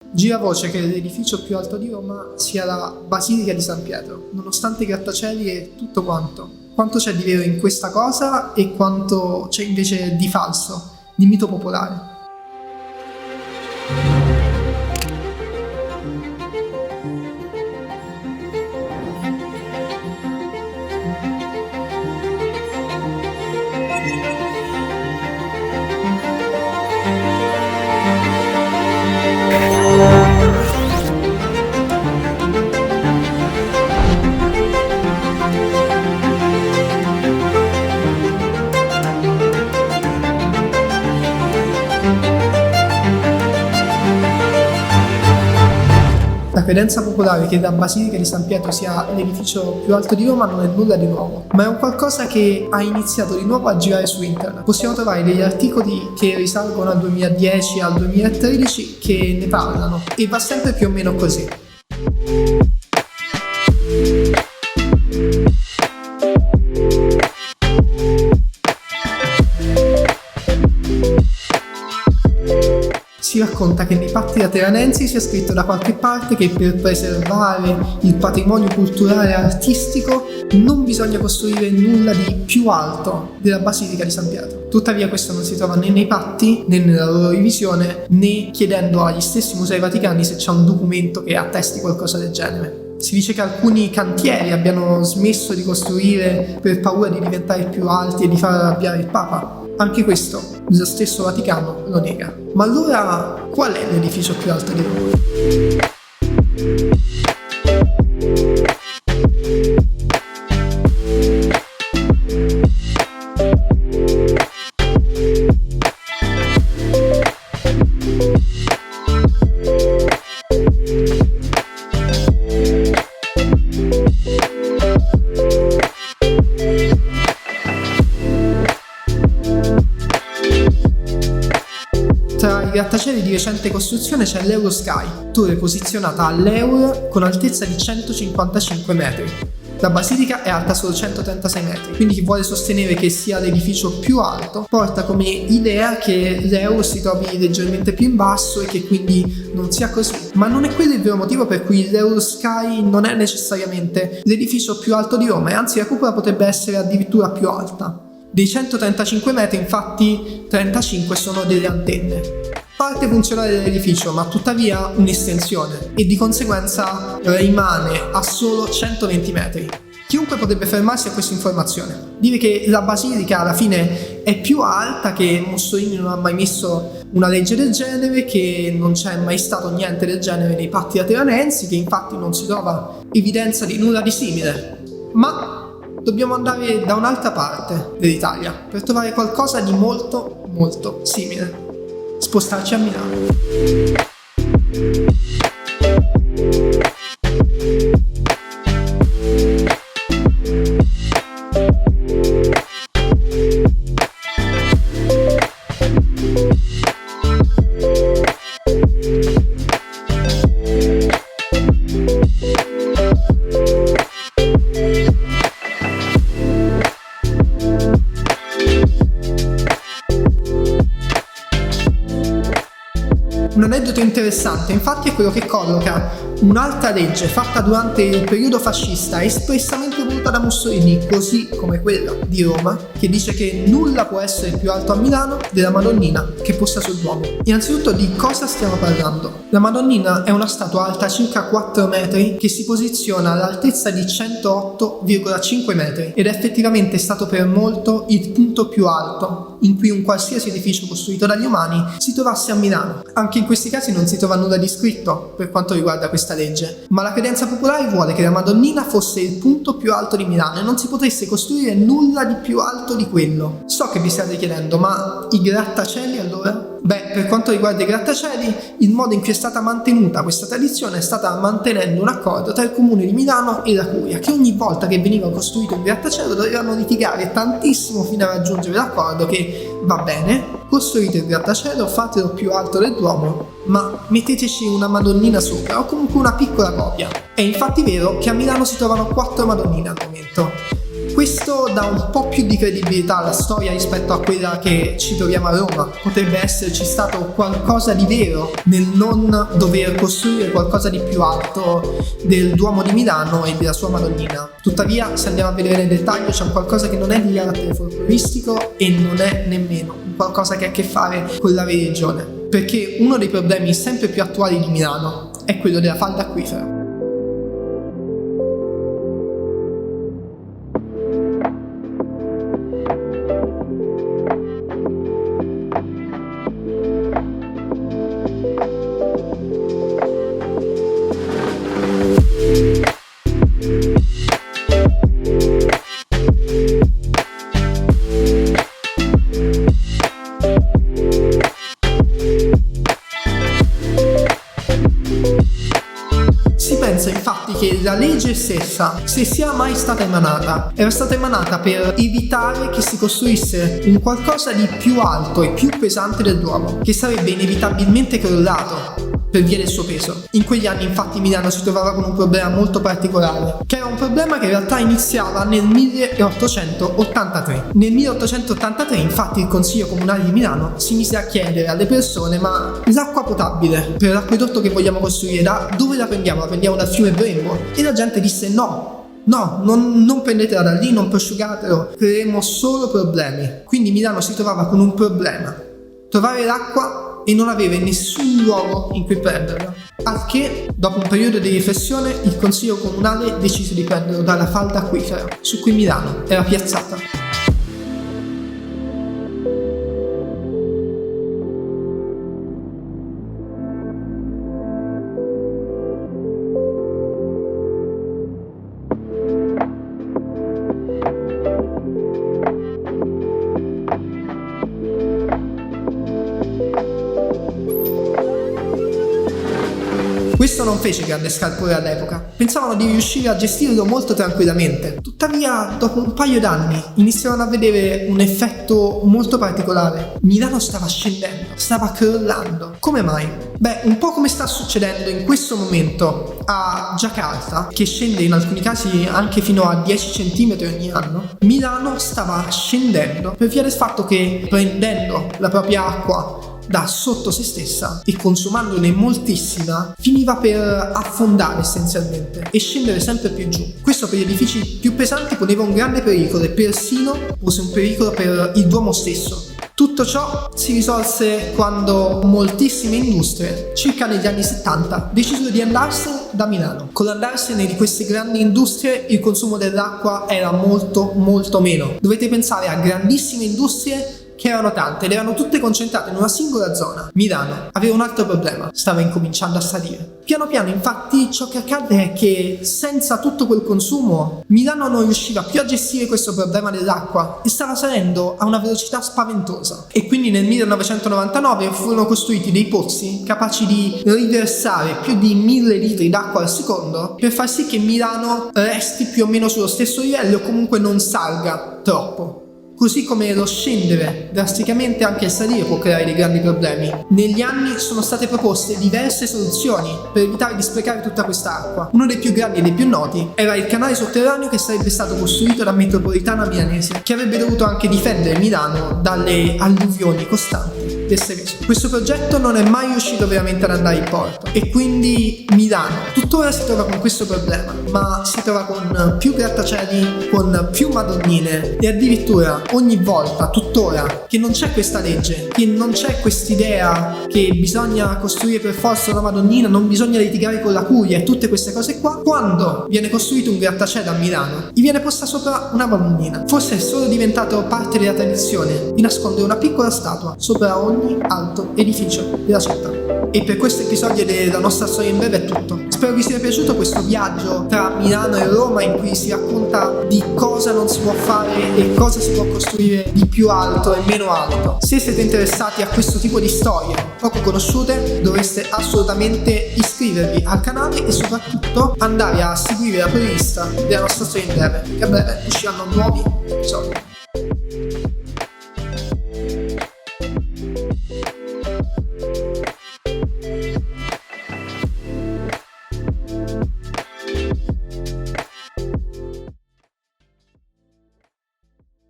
Gira voce che l'edificio più alto di Roma sia la Basilica di San Pietro, nonostante i grattacieli e tutto quanto. Quanto c'è di vero in questa cosa e quanto c'è invece di falso, di mito popolare. La credenza popolare che la Basilica di San Pietro sia l'edificio più alto di Roma non è nulla di nuovo, ma è un qualcosa che ha iniziato di nuovo a girare su internet. Possiamo trovare degli articoli che risalgono al 2010 e al 2013 che ne parlano, e va sempre più o meno così. Si racconta che nei patti lateranensi sia scritto da qualche parte che per preservare il patrimonio culturale e artistico non bisogna costruire nulla di più alto della Basilica di San Pietro. Tuttavia questo non si trova né nei patti, né nella loro revisione, né chiedendo agli stessi musei vaticani se c'è un documento che attesti qualcosa del genere. Si dice che alcuni cantieri abbiano smesso di costruire per paura di diventare più alti e di far arrabbiare il Papa. Anche questo lo stesso Vaticano lo nega. Ma allora qual è l'edificio più alto di Roma? Tra i grattacieli di recente costruzione c'è l'Eurosky, torre posizionata all'Eur con altezza di 155 metri. La basilica è alta solo 136 metri, quindi chi vuole sostenere che sia l'edificio più alto porta come idea che l'Eur si trovi leggermente più in basso e che quindi non sia così. Ma non è quello il vero motivo per cui l'Eurosky non è necessariamente l'edificio più alto di Roma, e anzi la cupola potrebbe essere addirittura più alta. Dei 135 metri, infatti, 35 sono delle antenne. Parte funzionale dell'edificio, ma tuttavia un'estensione, e di conseguenza rimane a solo 120 metri. Chiunque potrebbe fermarsi a questa informazione. Dire che la basilica alla fine è più alta, che Mussolini non ha mai messo una legge del genere, che non c'è mai stato niente del genere nei patti lateranensi, che infatti non si trova evidenza di nulla di simile. Ma dobbiamo andare da un'altra parte dell'Italia per trovare qualcosa di molto molto simile. Spostarci a Milano. Un aneddoto interessante infatti è quello che colloca un'altra legge fatta durante il periodo fascista, espressamente voluta da Mussolini, così come quella di Roma, che dice che nulla può essere più alto a Milano della Madonnina che posta sul Duomo. Innanzitutto, di cosa stiamo parlando? La Madonnina è una statua alta circa 4 metri che si posiziona all'altezza di 108,5 metri ed è effettivamente stato per molto il punto più alto in cui un qualsiasi edificio costruito dagli umani si trovasse a Milano. Anche in questi casi non si trova nulla di scritto per quanto riguarda questa legge, ma la credenza popolare vuole che la Madonnina fosse il punto più alto di Milano e non si potesse costruire nulla di più alto di quello. So che vi state chiedendo, ma i grattacieli allora? Beh, per quanto riguarda i grattacieli, il modo in cui è stata mantenuta questa tradizione è stata mantenendo un accordo tra il comune di Milano e la Curia, che ogni volta che veniva costruito un grattacielo dovevano litigare tantissimo fino a raggiungere l'accordo che va bene, costruite il grattacielo, fatelo più alto del Duomo, ma metteteci una Madonnina sopra o comunque una piccola copia. È infatti vero che a Milano si trovano 4 Madonnine al momento. Questo dà un po' più di credibilità alla storia rispetto a quella che ci troviamo a Roma. Potrebbe esserci stato qualcosa di vero nel non dover costruire qualcosa di più alto del Duomo di Milano e della sua Madonnina. Tuttavia, se andiamo a vedere nel dettaglio, c'è qualcosa che non è di carattere folcloristico e non è nemmeno qualcosa che ha a che fare con la religione, perché uno dei problemi sempre più attuali di Milano è quello della falda acquifera. Infatti che la legge stessa, se sia mai stata emanata, era stata emanata per evitare che si costruisse un qualcosa di più alto e più pesante del Duomo, che sarebbe inevitabilmente crollato per via del suo peso. In quegli anni infatti Milano si trovava con un problema molto particolare, che era un problema che in realtà iniziava nel 1883. Nel 1883 infatti il Consiglio Comunale di Milano si mise a chiedere alle persone: ma l'acqua potabile per l'acquedotto che vogliamo costruire, da dove la prendiamo? La prendiamo dal fiume Brembo? E la gente disse no, non prendetela da lì, non prosciugatelo, creeremo solo problemi. Quindi Milano si trovava con un problema: trovare l'acqua e non avere nessun luogo in cui prenderla. Al che, dopo un periodo di riflessione, il Consiglio Comunale decise di prenderlo dalla falda acquifera, su cui Milano era piazzata. Questo non fece grande scalpore all'epoca, pensavano di riuscire a gestirlo molto tranquillamente. Tuttavia, dopo un paio d'anni, iniziarono a vedere un effetto molto particolare. Milano stava scendendo, stava crollando. Come mai? Beh, un po' come sta succedendo in questo momento a Giacarta, che scende in alcuni casi anche fino a 10 cm ogni anno. Milano stava scendendo per via del fatto che, prendendo la propria acqua da sotto se stessa e consumandone moltissima, finiva per affondare essenzialmente e scendere sempre più giù. Questo per gli edifici più pesanti poneva un grande pericolo e persino pose un pericolo per il Duomo stesso. Tutto ciò si risolse quando moltissime industrie, circa negli anni 70, decisero di andarsene da Milano. Con l'andarsene di queste grandi industrie il consumo dell'acqua era molto meno. Dovete pensare a grandissime industrie che erano tante ed erano tutte concentrate in una singola zona. Milano aveva un altro problema: stava incominciando a salire. Piano piano infatti ciò che accadde è che senza tutto quel consumo Milano non riusciva più a gestire questo problema dell'acqua e stava salendo a una velocità spaventosa. E quindi nel 1999 furono costruiti dei pozzi capaci di riversare più di 1000 litri d'acqua al secondo per far sì che Milano resti più o meno sullo stesso livello o comunque non salga troppo. Così come lo scendere drasticamente, anche il salire può creare dei grandi problemi. Negli anni sono state proposte diverse soluzioni per evitare di sprecare tutta questa acqua. Uno dei più grandi e dei più noti era il canale sotterraneo che sarebbe stato costruito da Metropolitana Milanese, che avrebbe dovuto anche difendere Milano dalle alluvioni costanti del Seveso. Questo progetto non è mai riuscito veramente ad andare in porto e quindi Milano tuttora si trova con questo problema, ma si trova con più grattacieli, con più madonnine e addirittura ogni volta, tuttora, che non c'è questa legge, che non c'è quest'idea che bisogna costruire per forza una madonnina, non bisogna litigare con la curia e tutte queste cose qua, quando viene costruito un grattacielo a Milano gli viene posta sopra una madonnina. Forse è solo diventato parte della tradizione di nascondere una piccola statua sopra ogni alto edificio della città. E per questo episodio della nostra storia in breve è tutto. Spero vi sia piaciuto questo viaggio tra Milano e Roma in cui si racconta di cosa non si può fare e cosa si può costruire di più alto e meno alto. Se siete interessati a questo tipo di storie poco conosciute, dovreste assolutamente iscrivervi al canale e soprattutto andare a seguire la playlist della nostra storia in breve, che a breve usciranno nuovi episodi.